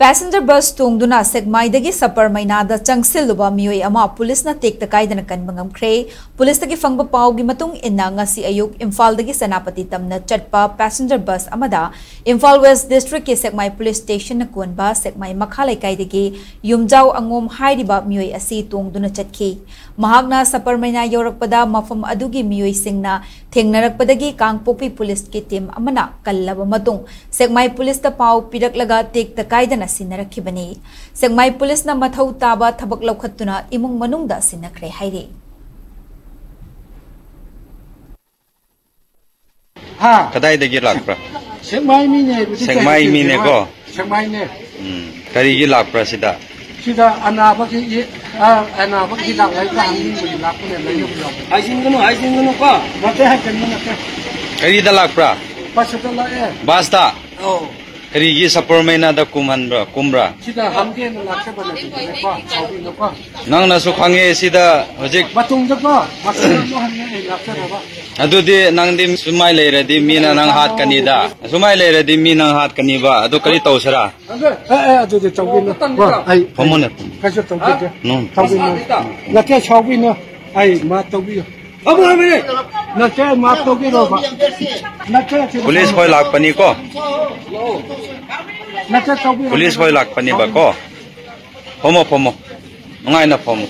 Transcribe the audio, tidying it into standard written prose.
Passenger bus tungduna segmaidagi sapar mainada changsiluba mioi ama police na tekta kaidana kanbangam kre police tagi fangba paugi matung inna ngasi ayuk Imphal dagi Senapati tamna chatpa passenger bus amada Imphal West District ke segmai police station na kunba segmai makhalai kaidagi yumjau angom hairiba mioi asi tungduna chatki mahagna sapar maina yorakpada mafam adugi mioi singna thengnarakpadagi Kangpokpi police ke team amana kallaba matung segmai police ta pau piraklaga tekta kaidana Sinarakhibani segmai police na mathau taba thabak laukhatuna imung manungda sinakre haire ha kadai dagi lakpra segmai mine ko segmai ne kari gi lakpra sida anaba ki dang lai ka angin buli lakne lai yo aisin gunu ko mate ha kan na ka kari da lakpra pasata la e basta oh kari gi sapor maina da kumra sida hamge na lakse bana ko sawi no ko nang na su khange sida hojik batung da ko batung no hanne lakse ba adudi nang dim sumai leiradi mina nang hat kanida sumai leiradi mina hat kaniba adu kari tausara adudi chawin no ai pomone kaso chawin no chawin no lake chawin no ai ma tawbi abu amene lake ma tawbi ro ba lake police koi lak pani ko lake tawbi police koi lak pani ba ko pomo ngai na pomo